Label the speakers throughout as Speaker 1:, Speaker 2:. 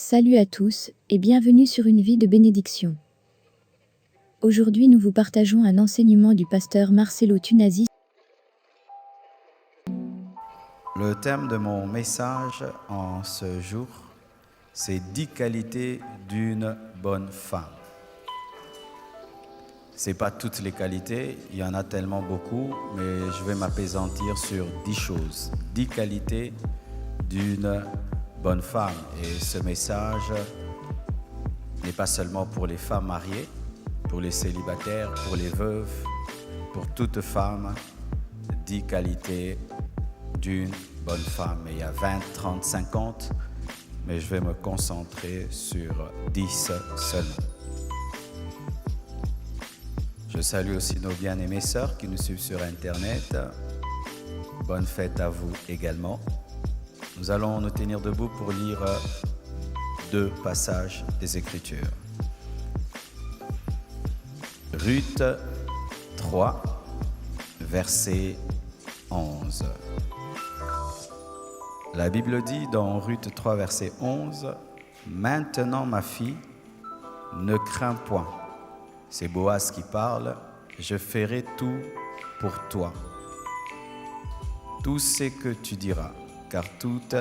Speaker 1: Salut à tous et bienvenue sur une vie de bénédiction. Aujourd'hui, nous vous partageons un enseignement du pasteur Marcelo Tunasi.
Speaker 2: Le thème de mon message en ce jour, c'est 10 qualités d'une bonne femme. Ce n'est pas toutes les qualités, il y en a tellement beaucoup, mais je vais m'appesantir sur 10 choses, 10 qualités d'une bonne femme. Et ce message n'est pas seulement pour les femmes mariées, pour les célibataires, pour les veuves, pour toute femme, 10 qualités d'une bonne femme. Et il y a 20, 30, 50, mais je vais me concentrer sur 10 seulement. Je salue aussi nos bien-aimées sœurs qui nous suivent sur Internet. Bonne fête à vous également. Nous allons nous tenir debout pour lire 2 passages des Écritures. Ruth 3, verset 11. La Bible dit dans Ruth 3, verset 11, « Maintenant, ma fille, ne crains point. » C'est Boaz qui parle. « Je ferai tout pour toi. Tout ce que tu diras, car toute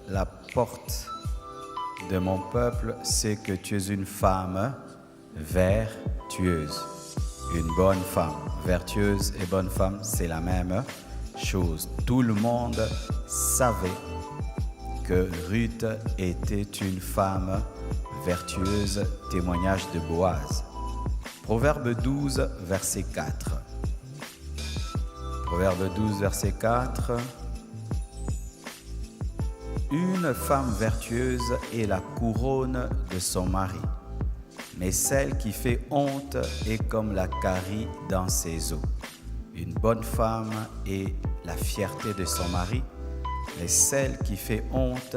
Speaker 2: la porte de mon peuple sait que tu es une femme vertueuse. » Une bonne femme, vertueuse et bonne femme, c'est la même chose. Tout le monde savait que Ruth était une femme vertueuse, témoignage de Boaz. Proverbe 12, verset 4. Proverbe 12, verset 4. Une femme vertueuse est la couronne de son mari, mais celle qui fait honte est comme la carie dans ses os. Une bonne femme est la fierté de son mari, mais celle qui fait honte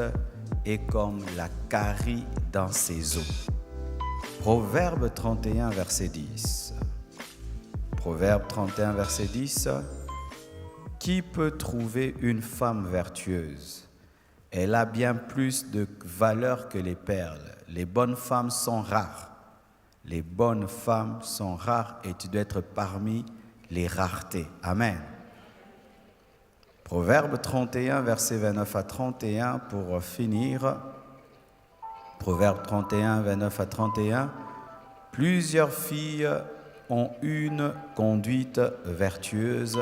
Speaker 2: est comme la carie dans ses os. Proverbe 31, verset 10. Proverbe 31, verset 10. Qui peut trouver une femme vertueuse? Elle a bien plus de valeur que les perles. Les bonnes femmes sont rares. Les bonnes femmes sont rares et tu dois être parmi les raretés. Amen. Proverbe 31, verset 29 à 31 pour finir. Proverbe 31, 29 à 31. Plusieurs filles ont une conduite vertueuse,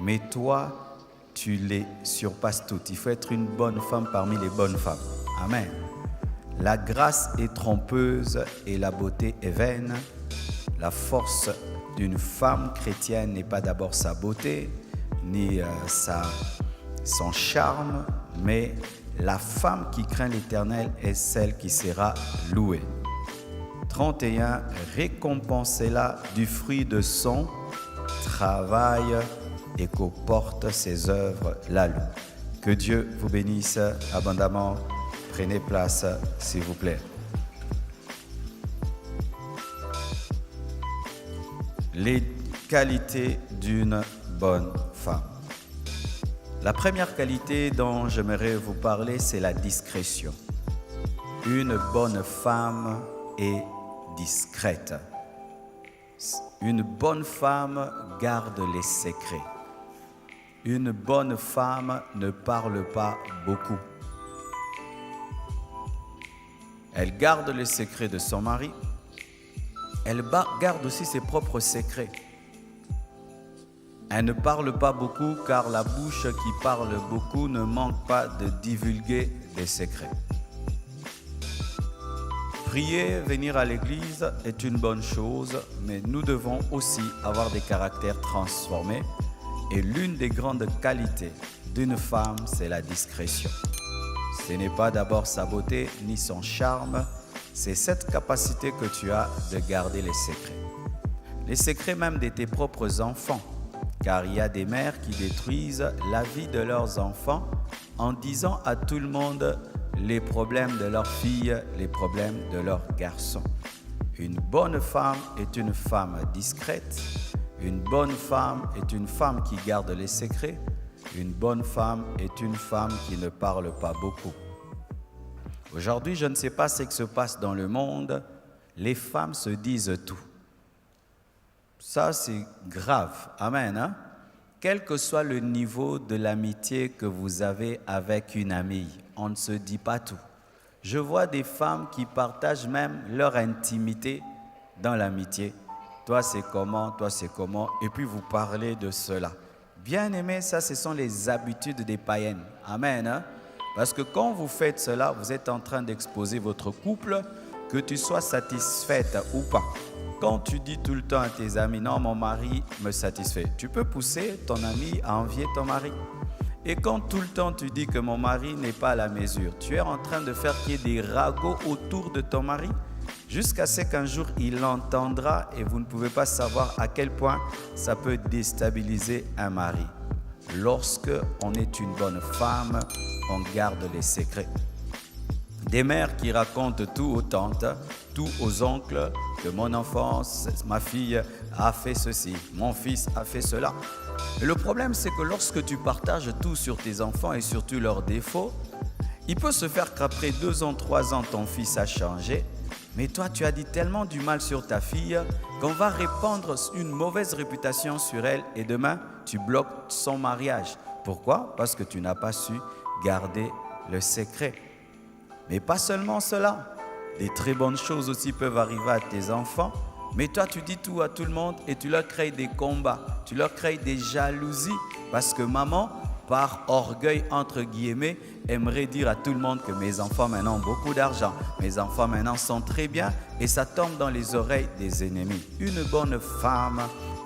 Speaker 2: mais toi, tu les surpasses toutes. Il faut être une bonne femme parmi les bonnes femmes. Amen. La grâce est trompeuse et la beauté est vaine. La force d'une femme chrétienne n'est pas d'abord sa beauté, ni son charme, mais la femme qui craint l'Éternel est celle qui sera louée. 31. Récompensez-la du fruit de son travail et qu'au porte ses œuvres la louent. Que Dieu vous bénisse abondamment. Prenez place, s'il vous plaît. Les qualités d'une bonne femme. La première qualité dont j'aimerais vous parler, c'est la discrétion. Une bonne femme est discrète. Une bonne femme garde les secrets. Une bonne femme ne parle pas beaucoup. Elle garde les secrets de son mari. Elle garde aussi ses propres secrets. Elle ne parle pas beaucoup car la bouche qui parle beaucoup ne manque pas de divulguer des secrets. Prier, venir à l'église est une bonne chose, mais nous devons aussi avoir des caractères transformés. Et l'une des grandes qualités d'une femme, c'est la discrétion. Ce n'est pas d'abord sa beauté ni son charme, c'est cette capacité que tu as de garder les secrets. Les secrets même de tes propres enfants, car il y a des mères qui détruisent la vie de leurs enfants en disant à tout le monde les problèmes de leurs filles, les problèmes de leurs garçons. Une bonne femme est une femme discrète. Une bonne femme est une femme qui garde les secrets. Une bonne femme est une femme qui ne parle pas beaucoup. Aujourd'hui, je ne sais pas ce qui se passe dans le monde. Les femmes se disent tout. Ça, c'est grave. Amen. Hein? Quel que soit le niveau de l'amitié que vous avez avec une amie, on ne se dit pas tout. Je vois des femmes qui partagent même leur intimité dans l'amitié. Toi, c'est comment, et puis vous parlez de cela. Bien aimé, ça, ce sont les habitudes des païennes. Amen. Hein? Parce que quand vous faites cela, vous êtes en train d'exposer votre couple, que tu sois satisfaite ou pas. Quand tu dis tout le temps à tes amis, non, mon mari me satisfait, tu peux pousser ton ami à envier ton mari. Et quand tout le temps tu dis que mon mari n'est pas à la mesure, tu es en train de faire qu'il y ait des ragots autour de ton mari, jusqu'à ce qu'un jour il l'entendra et vous ne pouvez pas savoir à quel point ça peut déstabiliser un mari. Lorsque on est une bonne femme, on garde les secrets. Des mères qui racontent tout aux tantes, tout aux oncles, que mon enfance, ma fille a fait ceci, mon fils a fait cela. Et le problème, c'est que lorsque tu partages tout sur tes enfants et surtout leurs défauts, il peut se faire qu'après 2 ans, 3 ans, ton fils a changé, mais toi, tu as dit tellement du mal sur ta fille qu'on va répandre une mauvaise réputation sur elle et demain, tu bloques son mariage. Pourquoi? Parce que tu n'as pas su garder le secret. Mais pas seulement cela. Des très bonnes choses aussi peuvent arriver à tes enfants. Mais toi, tu dis tout à tout le monde et tu leur crées des combats. Tu leur crées des jalousies. Parce que maman, par orgueil, entre guillemets, aimerait dire à tout le monde que mes enfants maintenant ont beaucoup d'argent. Mes enfants maintenant sont très bien. Et ça tombe dans les oreilles des ennemis. Une bonne femme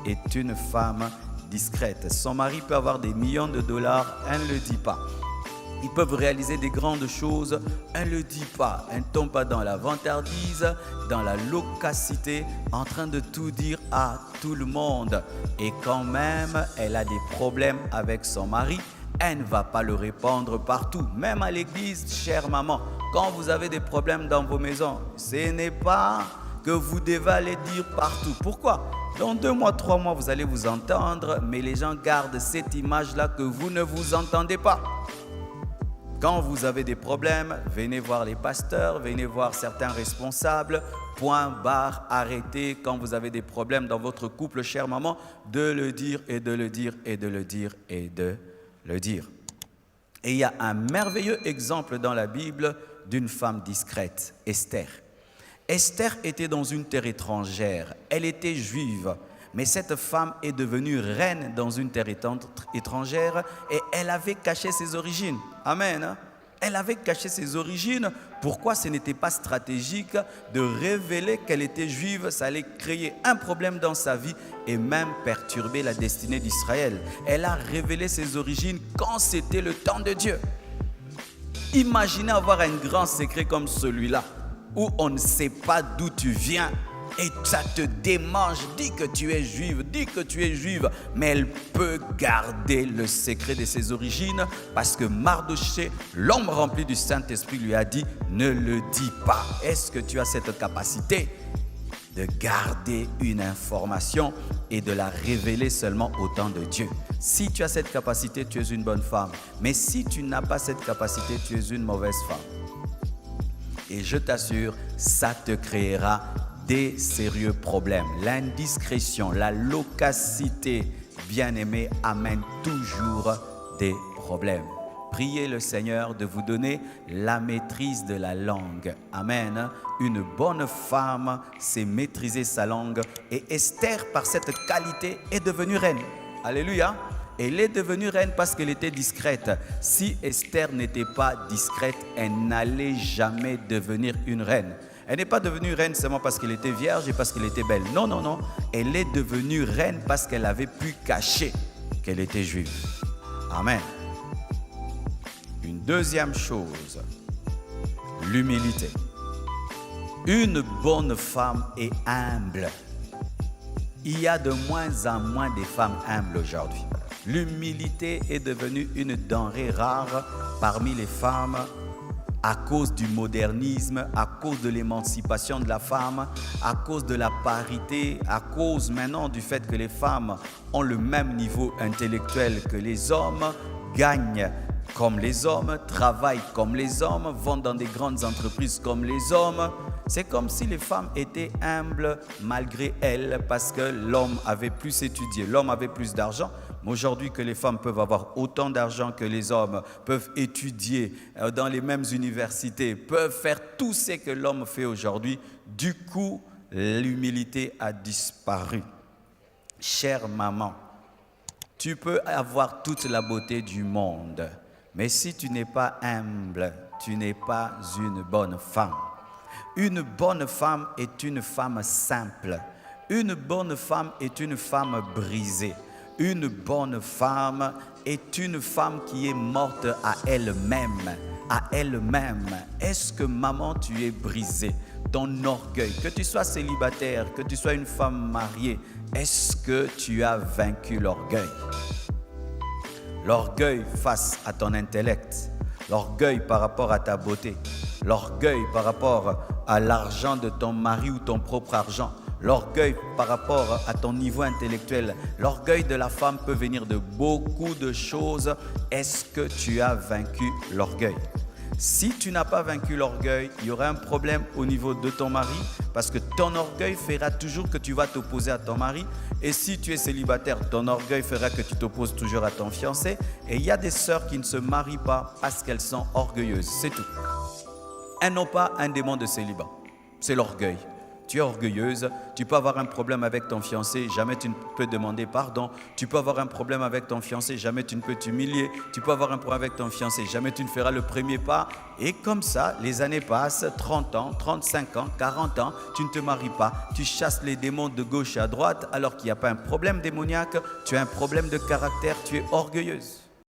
Speaker 2: est une femme discrète. Son mari peut avoir des millions de dollars, elle ne le dit pas. Ils peuvent réaliser des grandes choses, elle ne le dit pas. Elle ne tombe pas dans la vantardise, dans la loquacité, en train de tout dire à tout le monde. Et quand même, elle a des problèmes avec son mari, elle ne va pas le répandre partout. Même à l'église, chère maman, quand vous avez des problèmes dans vos maisons, ce n'est pas que vous devez aller dire partout. Pourquoi? Dans 2 mois, 3 mois, vous allez vous entendre, mais les gens gardent cette image-là que vous ne vous entendez pas. Quand vous avez des problèmes, venez voir les pasteurs, venez voir certains responsables. Point barre, arrêtez quand vous avez des problèmes dans votre couple, chère maman, de le dire et de le dire et de le dire et de le dire. Et il y a un merveilleux exemple dans la Bible d'une femme discrète, Esther. Esther était dans une terre étrangère, elle était juive. Mais cette femme est devenue reine dans une terre étrangère et elle avait caché ses origines. Amen. Elle avait caché ses origines. Pourquoi ce n'était pas stratégique de révéler qu'elle était juive? Ça allait créer un problème dans sa vie et même perturber la destinée d'Israël. Elle a révélé ses origines quand c'était le temps de Dieu. Imaginez avoir un grand secret comme celui-là, où on ne sait pas d'où tu viens. Et ça te démange, dis que tu es juive, mais elle peut garder le secret de ses origines parce que Mardochée, l'homme rempli du Saint-Esprit, lui a dit, ne le dis pas. Est-ce que tu as cette capacité de garder une information et de la révéler seulement au temps de Dieu? Si tu as cette capacité, tu es une bonne femme. Mais si tu n'as pas cette capacité, tu es une mauvaise femme. Et je t'assure, ça te créera des sérieux problèmes. L'indiscrétion, la loquacité, bien-aimé, amène toujours des problèmes. Priez le Seigneur de vous donner la maîtrise de la langue. Amen. Une bonne femme sait maîtriser sa langue et Esther, par cette qualité, est devenue reine. Alléluia. Elle est devenue reine parce qu'elle était discrète. Si Esther n'était pas discrète, elle n'allait jamais devenir une reine. Elle n'est pas devenue reine seulement parce qu'elle était vierge et parce qu'elle était belle. Non, non, non. Elle est devenue reine parce qu'elle avait pu cacher qu'elle était juive. Amen. Une deuxième chose, l'humilité. Une bonne femme est humble. Il y a de moins en moins de femmes humbles aujourd'hui. L'humilité est devenue une denrée rare parmi les femmes à cause du modernisme, à cause de l'émancipation de la femme, à cause de la parité, à cause maintenant du fait que les femmes ont le même niveau intellectuel que les hommes, gagnent comme les hommes, travaillent comme les hommes, vont dans des grandes entreprises comme les hommes. C'est comme si les femmes étaient humbles malgré elles parce que l'homme avait plus étudié, l'homme avait plus d'argent. Mais aujourd'hui que les femmes peuvent avoir autant d'argent que les hommes, peuvent étudier dans les mêmes universités, peuvent faire tout ce que l'homme fait aujourd'hui, du coup, l'humilité a disparu. Chère maman, tu peux avoir toute la beauté du monde, mais si tu n'es pas humble, tu n'es pas une bonne femme. Une bonne femme est une femme simple. Une bonne femme est une femme brisée. Une bonne femme est une femme qui est morte à elle-même. À elle-même. Est-ce que maman, tu es brisée? Ton orgueil, que tu sois célibataire, que tu sois une femme mariée, est-ce que tu as vaincu l'orgueil? L'orgueil face à ton intellect, l'orgueil par rapport à ta beauté, l'orgueil par rapport à l'argent de ton mari ou ton propre argent, l'orgueil par rapport à ton niveau intellectuel, l'orgueil de la femme peut venir de beaucoup de choses. Est-ce que tu as vaincu l'orgueil? Si tu n'as pas vaincu l'orgueil, il y aura un problème au niveau de ton mari parce que ton orgueil fera toujours que tu vas t'opposer à ton mari. Et si tu es célibataire, ton orgueil fera que tu t'opposes toujours à ton fiancé. Et il y a des sœurs qui ne se marient pas parce qu'elles sont orgueilleuses, c'est tout. Elles n'ont pas un démon de célibat, c'est l'orgueil. Tu es orgueilleuse, tu peux avoir un problème avec ton fiancé, jamais tu ne peux demander pardon. Tu peux avoir un problème avec ton fiancé, jamais tu ne peux t'humilier. Tu peux avoir un problème avec ton fiancé, jamais tu ne feras le premier pas. Et comme ça, les années passent, 30 ans, 35 ans, 40 ans, tu ne te maries pas. Tu chasses les démons de gauche à droite alors qu'il n'y a pas un problème démoniaque, tu as un problème de caractère, tu es orgueilleuse.